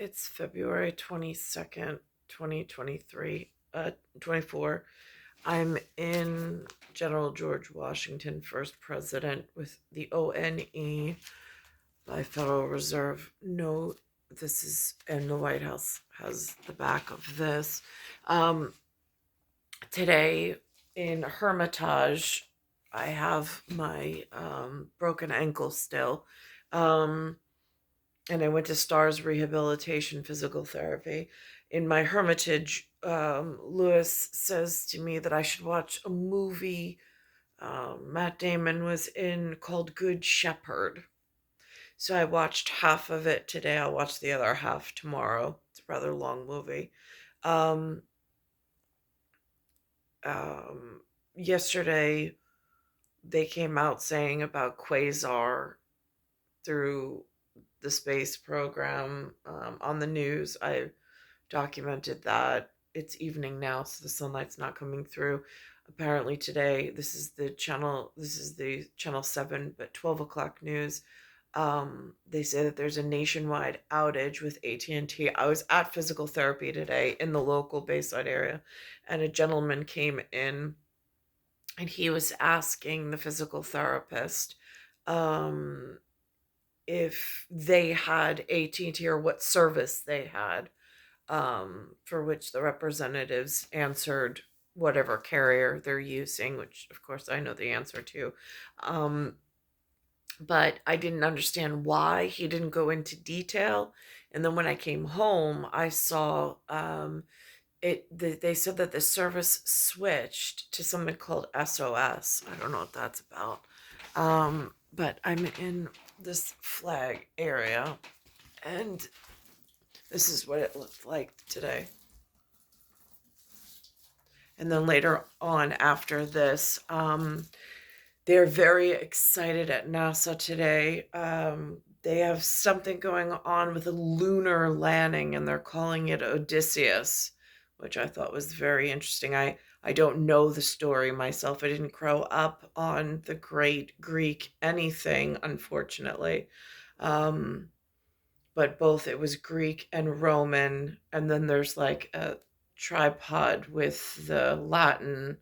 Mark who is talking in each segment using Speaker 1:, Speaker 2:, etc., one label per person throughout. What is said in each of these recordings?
Speaker 1: It's February 22nd, 2023, 24. I'm in General George Washington, First President, with the ONE by Federal Reserve note. This is, and the White House has the back of this. Today in Hermitage, I have my broken ankle still. Um, and I went to Stars Rehabilitation Physical Therapy. In my Hermitage, Lewis says to me that I should watch a movie Matt Damon was in called Good Shepherd. So I watched half of it today. I'll watch the other half tomorrow. It's a rather long movie. Um, Yesterday, they came out saying about Quasar through the space program on the news. I documented that. It's evening now, so the sunlight's not coming through. Apparently today, this is the channel 7, but 12 o'clock news. They say that there's a nationwide outage with AT&T. I was at physical therapy today in the local Bayside area, and a gentleman came in and he was asking the physical therapist um, if they had AT&T or what service they had, for which the representatives answered whatever carrier they're using, which of course I know the answer to. Um, but I didn't understand why he didn't go into detail. And then when I came home, I saw they said that the service switched to something called SOS. I don't know what that's about. But I'm in this flag area, and this is what it looked like today. And then later on after this, they're very excited at NASA today. They have something going on with a lunar landing, and they're calling it Odysseus, which I thought was very interesting. I don't know the story myself. I didn't grow up on the great Greek anything, unfortunately. Um, but both it was Greek and Roman, and then there's like a tripod with the Latin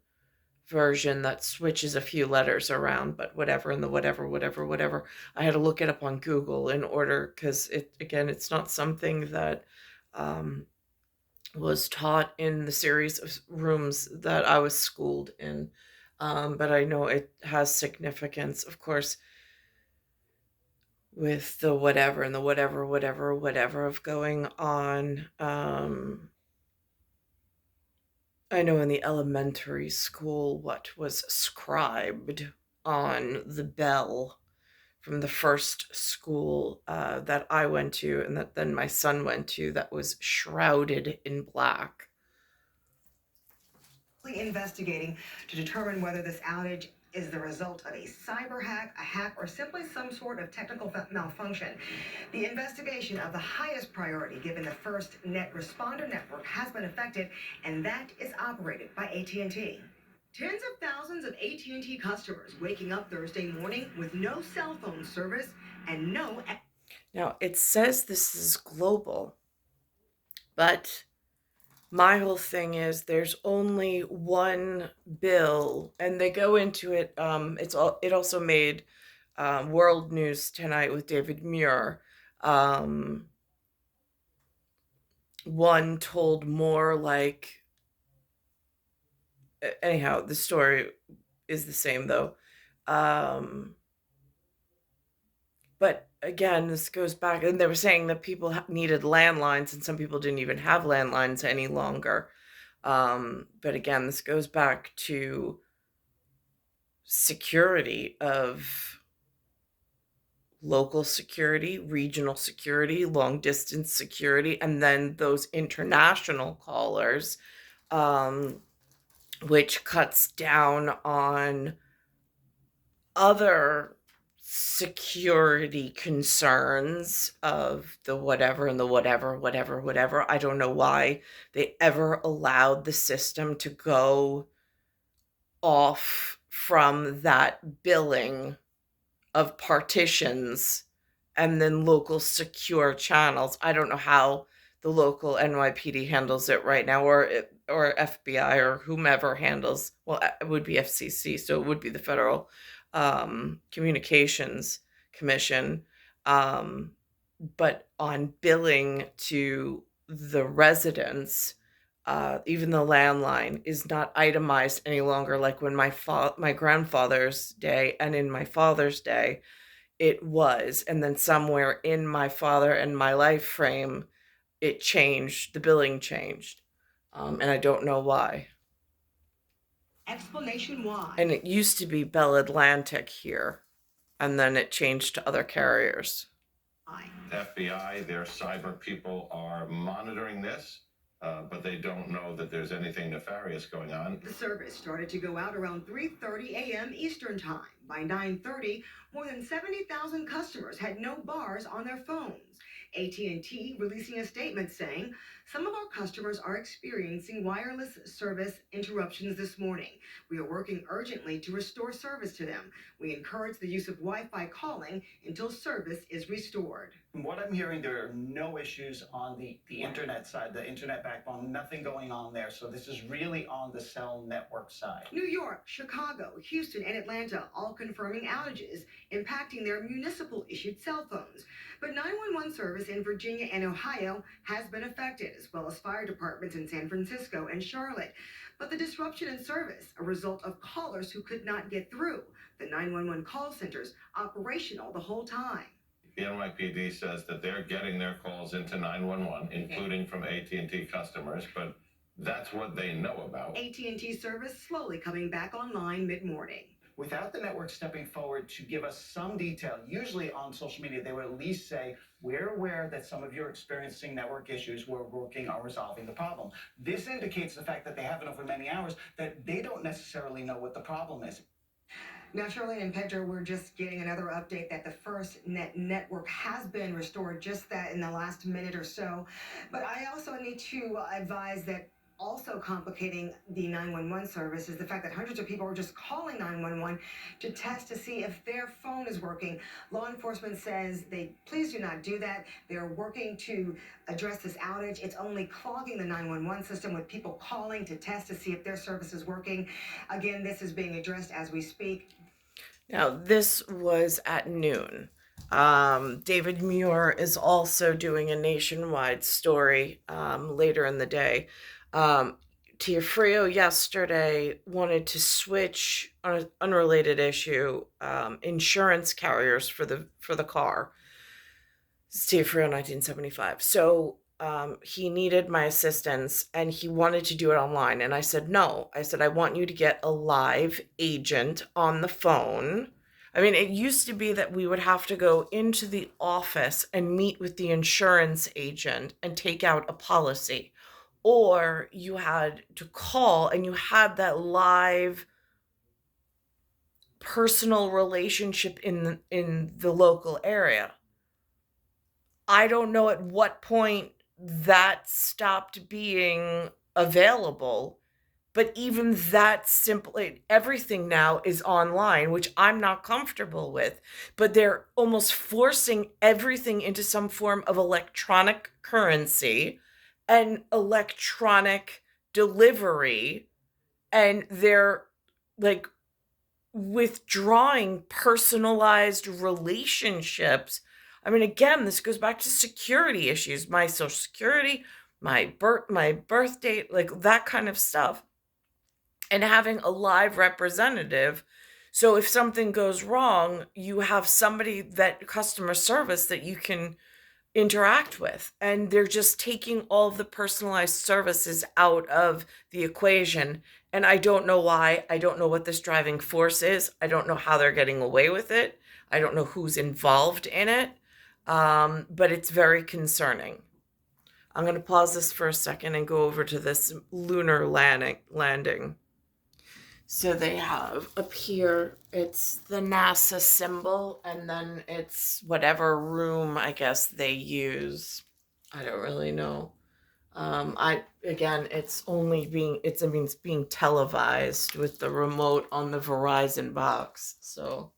Speaker 1: version that switches a few letters around, but whatever, and the whatever. I had to look it up on Google in order, because it's not something that um, was taught in the series of rooms that I was schooled in. But I know it has significance, of course, with the whatever and the whatever of going on. I know in the elementary school what was scribed on the bell from the first school that I went to, and that then my son went to, that was shrouded in black.
Speaker 2: Investigating to determine whether this outage is the result of a cyber hack, a hack, or simply some sort of technical malfunction. The investigation of the highest priority, given the first net responder network has been affected, and that is operated by AT&T. Tens of thousands of AT&T customers waking up Thursday morning with no cell phone service and no.
Speaker 1: Now, it says this is global, but my whole thing is there's only one bill, and they go into it. It also made World News Tonight with David Muir. One told more like, anyhow, the story is the same though. But again, this goes back, and they were saying that people needed landlines, and some people didn't even have landlines any longer. But again, this goes back to security of local security, regional security, long distance security, and then those international callers, which cuts down on other security concerns of the whatever and the whatever. I don't know why they ever allowed the system to go off from that billing of partitions and then local secure channels. I don't know how the local NYPD handles it right now, or FBI or whomever handles. Well, it would be FCC, so it would be the Federal Communications Commission. Um, but on billing to the residents, even the landline is not itemized any longer. Like when my grandfather's day and in my father's day, it was, and then somewhere in my father and my life frame, it changed. The billing changed, and I don't know why.
Speaker 2: Explanation why.
Speaker 1: And it used to be Bell Atlantic here, and then it changed to other carriers.
Speaker 3: FBI, their cyber people are monitoring this, but they don't know that there's anything nefarious going on.
Speaker 2: The service started to go out around 3:30 a.m. Eastern Time. By 9:30, more than 70,000 customers had no bars on their phones. AT&T releasing a statement saying some of our customers are experiencing wireless service interruptions this morning. We are working urgently to restore service to them. We encourage the use of Wi-Fi calling until service is restored.
Speaker 4: From what I'm hearing, there are no issues on the internet side, the internet backbone, nothing going on there. So this is really on the cell network side.
Speaker 2: New York, Chicago, Houston, and Atlanta all confirming outages impacting their municipal issued cell phones. But 911 service in Virginia and Ohio has been affected, as well as fire departments in San Francisco and Charlotte. But the disruption in service, a result of callers who could not get through. The 911 call centers operational the whole time.
Speaker 3: The NYPD says that they're getting their calls into 911, including from AT&T customers, but that's what they know about.
Speaker 2: AT&T service slowly coming back online mid-morning.
Speaker 4: Without the network stepping forward to give us some detail, usually on social media, they would at least say, we're aware that some of you are experiencing network issues. We're working on resolving the problem. This indicates the fact that they haven't over many hours, that they don't necessarily know what the problem is.
Speaker 2: Now, Charlene and Pedro, we're just getting another update that the FirstNet network has been restored, just that in the last minute or so. But I also need to advise that also complicating the 911 service is the fact that hundreds of people are just calling 911 to test to see if their phone is working. Law enforcement says they please do not do that. They're working to address this outage. It's only clogging the 911 system with people calling to test to see if their service is working. Again, this is being addressed as we speak.
Speaker 1: Now, this was at noon. David Muir is also doing a nationwide story later in the day. Tia Frio yesterday wanted to switch on an unrelated issue, insurance carriers for the car. It's Tia Frio 1975. So he needed my assistance and he wanted to do it online. And I said, no. I said, I want you to get a live agent on the phone. I mean, it used to be that we would have to go into the office and meet with the insurance agent and take out a policy. Or you had to call and you had that live personal relationship in the local area. I don't know at what point that stopped being available, but even that simply, everything now is online, which I'm not comfortable with, but they're almost forcing everything into some form of electronic currency and electronic delivery, and they're like withdrawing personalized relationships. I mean, again, this goes back to security issues, my social security, my birth date, like that kind of stuff, and having a live representative. So if something goes wrong, you have somebody, that customer service, that you can interact with, and they're just taking all of the personalized services out of the equation. And I don't know why. I don't know what this driving force is. I don't know how they're getting away with it. I don't know who's involved in it, but it's very concerning. I'm going to pause this for a second and go over to this lunar landing. So they have up here, it's the NASA symbol, and then it's whatever room I guess they use. I don't really know. It's being televised with the remote on the Verizon box. So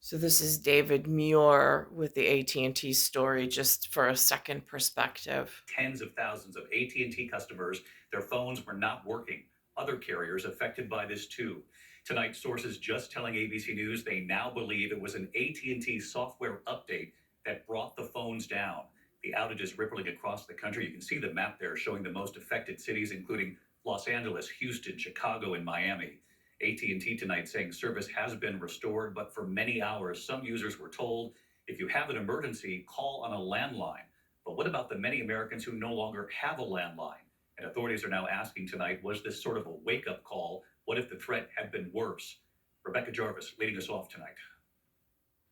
Speaker 1: So this is David Muir with the AT&T story, just for a second perspective.
Speaker 5: Tens of thousands of AT&T customers, their phones were not working. Other carriers affected by this too. Tonight, sources just telling ABC News they now believe it was an AT&T software update that brought the phones down. The outage is rippling across the country. You can see the map there showing the most affected cities, including Los Angeles, Houston, Chicago, and Miami. AT&T tonight saying service has been restored, but for many hours, some users were told if you have an emergency, call on a landline. But what about the many Americans who no longer have a landline? And authorities are now asking tonight, was this sort of a wake-up call? What if the threat had been worse? Rebecca Jarvis leading us off tonight.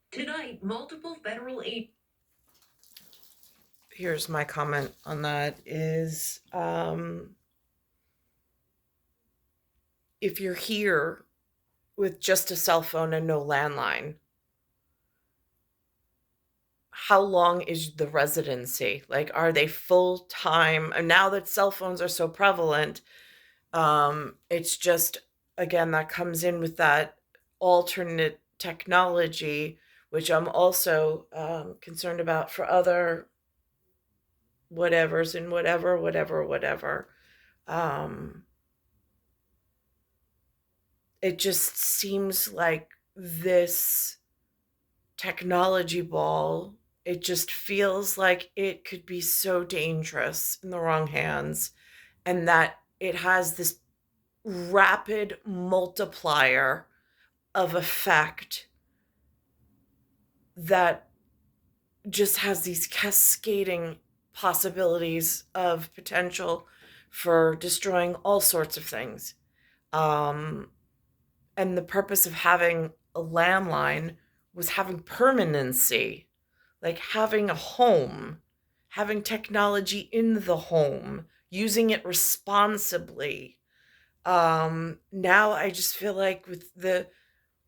Speaker 6: Tonight, multiple federal aid.
Speaker 1: Here's my comment on that is, if you're here with just a cell phone and no landline, how long is the residency? Like, are they full time? And now that cell phones are so prevalent, it's just, again, that comes in with that alternate technology, which I'm also concerned about for other whatevers and whatever. It just seems like this technology ball, it just feels like it could be so dangerous in the wrong hands, and that it has this rapid multiplier of effect that just has these cascading possibilities of potential for destroying all sorts of things. And the purpose of having a landline was having permanency, like having a home, having technology in the home, using it responsibly. Now I just feel like with the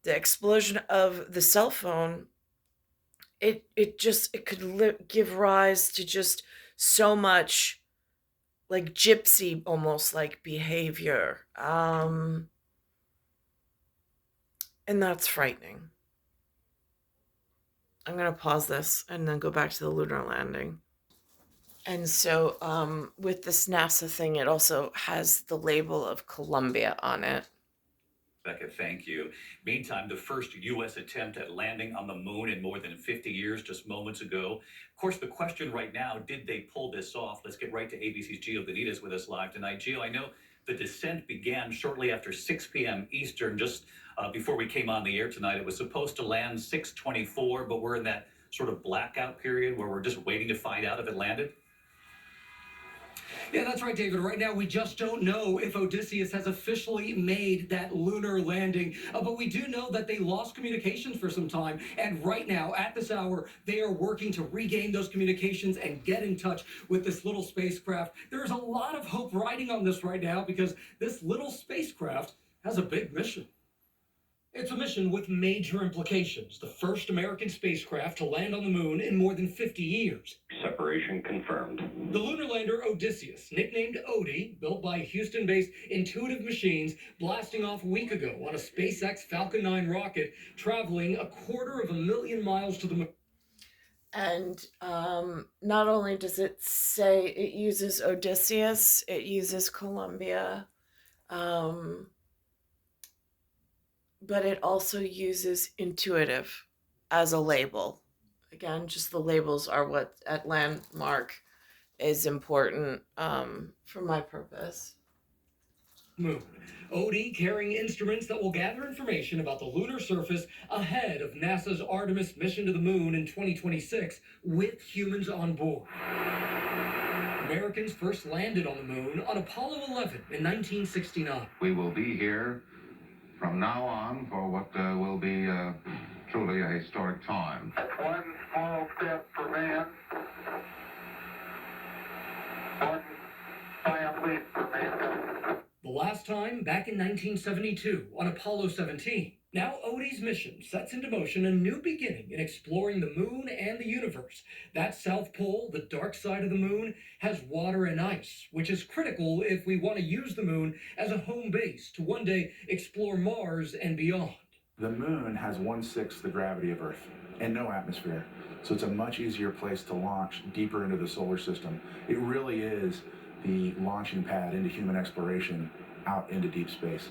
Speaker 1: explosion of the cell phone, it could give rise to just so much like gypsy almost like behavior. And that's frightening. I'm going to pause this and then go back to the lunar landing. And so with this NASA thing, it also has the label of Columbia on it.
Speaker 5: Becca, thank you. Meantime, the first U.S. attempt at landing on the moon in more than 50 years, just moments ago. Of course, the question right now, did they pull this off? Let's get right to ABC's Gio Benitez with us live tonight. Gio, I know the descent began shortly after 6 p.m. Eastern, just before we came on the air tonight. It was supposed to land 6:24, but we're in that sort of blackout period where we're just waiting to find out if it landed.
Speaker 7: Yeah, that's right, David. Right now, we just don't know if Odysseus has officially made that lunar landing. But we do know that they lost communications for some time. And right now, at this hour, they are working to regain those communications and get in touch with this little spacecraft. There's a lot of hope riding on this right now because this little spacecraft has a big mission. It's a mission with major implications. The first American spacecraft to land on the moon in more than 50 years.
Speaker 8: Separation confirmed.
Speaker 7: The lunar lander Odysseus, nicknamed Odie, built by Houston-based Intuitive Machines, blasting off a week ago on a SpaceX Falcon 9 rocket, traveling 250,000 miles to the moon.
Speaker 1: And not only does it say it uses Odysseus, it uses Columbia. But it also uses Intuitive as a label. Again, just the labels are what at Landmark is important for my purpose.
Speaker 7: Moon. Odie carrying instruments that will gather information about the lunar surface ahead of NASA's Artemis mission to the moon in 2026 with humans on board. Americans first landed on the moon on Apollo 11 in 1969.
Speaker 9: We will be here from now on for what will be truly a historic time.
Speaker 10: One small step for man, one giant leap for mankind.
Speaker 7: The last time, back in 1972, on Apollo 17. Now Odie's mission sets into motion a new beginning in exploring the moon and the universe. That South Pole, the dark side of the moon, has water and ice, which is critical if we want to use the moon as a home base to one day explore Mars and beyond.
Speaker 8: The moon has 1/6 the gravity of Earth and no atmosphere. So it's a much easier place to launch deeper into the solar system. It really is the launching pad into human exploration out into deep space.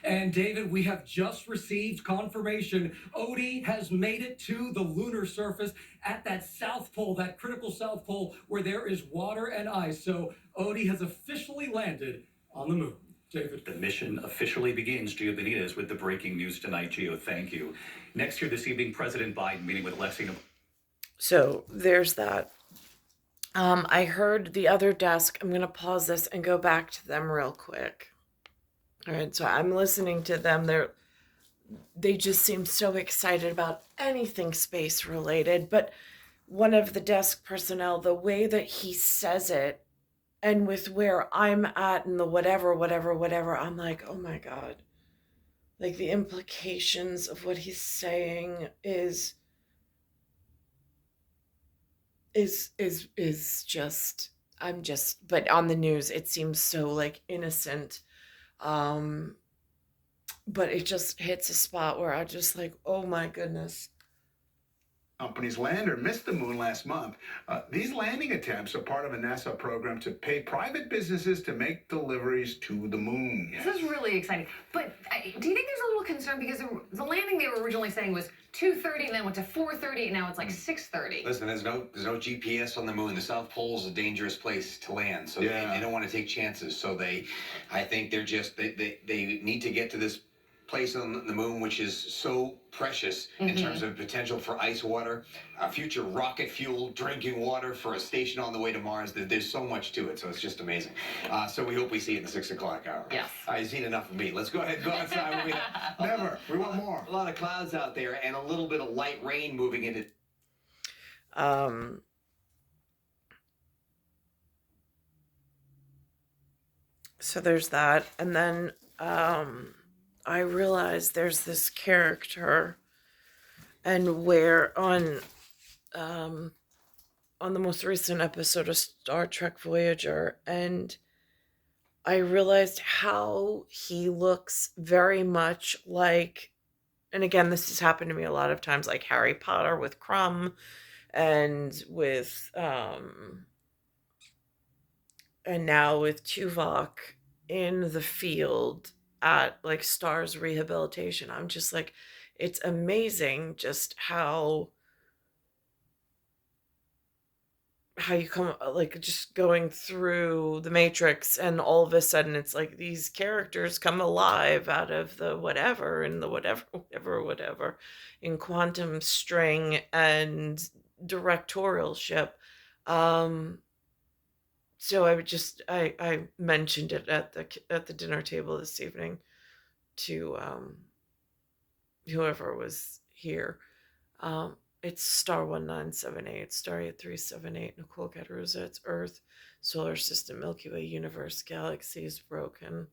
Speaker 7: And David, we have just received confirmation Odie has made it to the lunar surface at that South Pole, that critical South Pole where there is water and ice. So Odie has officially landed on the moon. David.
Speaker 5: The mission officially begins. Gio Benitez with the breaking news tonight. Gio, thank you. Next here this evening, President Biden meeting with Alexei.
Speaker 1: So there's that. I heard the other desk. I'm going to pause this and go back to them real quick. All right, so I'm listening to them. They just seem so excited about anything space related. But one of the desk personnel, the way that he says it, and with where I'm at and the whatever, I'm like, oh my God. Like the implications of what he's saying is just, but on the news, it seems so like innocent. But it just hits a spot where I just like, oh my goodness.
Speaker 8: Company's lander missed the moon last month. These landing attempts are part of a NASA program to pay private businesses to make deliveries to the moon.
Speaker 11: This is really exciting. But do you think there's a little concern because the landing they were originally saying was 2:30 and then went to 4:30 and now it's like 6:30?
Speaker 12: Listen, there's no GPS on the moon. The South Pole is a dangerous place to land, so they don't want to take chances. So I think they're just they need to get to this place on the moon, which is so precious in terms of potential for ice water, future rocket fuel, drinking water for a station on the way to Mars. There's so much to it, so it's just amazing. So we hope we see it in the 6 o'clock hour.
Speaker 11: Yes.
Speaker 12: I've seen enough of me. Let's go ahead and go outside.
Speaker 8: Never. We want more.
Speaker 12: A lot of clouds out there and a little bit of light rain moving into.
Speaker 1: So there's that, and then I realized there's this character, and where on the most recent episode of Star Trek Voyager, and I realized how he looks very much like, and again, this has happened to me a lot of times, like Harry Potter with Crumb, and with and now with Tuvok in the field at like Stars Rehabilitation. I'm just like, it's amazing just how you come, like just going through the Matrix, and all of a sudden it's like these characters come alive out of the whatever in the whatever in Quantum String and directorialship. So I mentioned it at the dinner table this evening to whoever was here. It's star 1978, star 8378, Nicole, Cattaruzza. It's Earth, solar system, Milky Way, universe, galaxy is broken.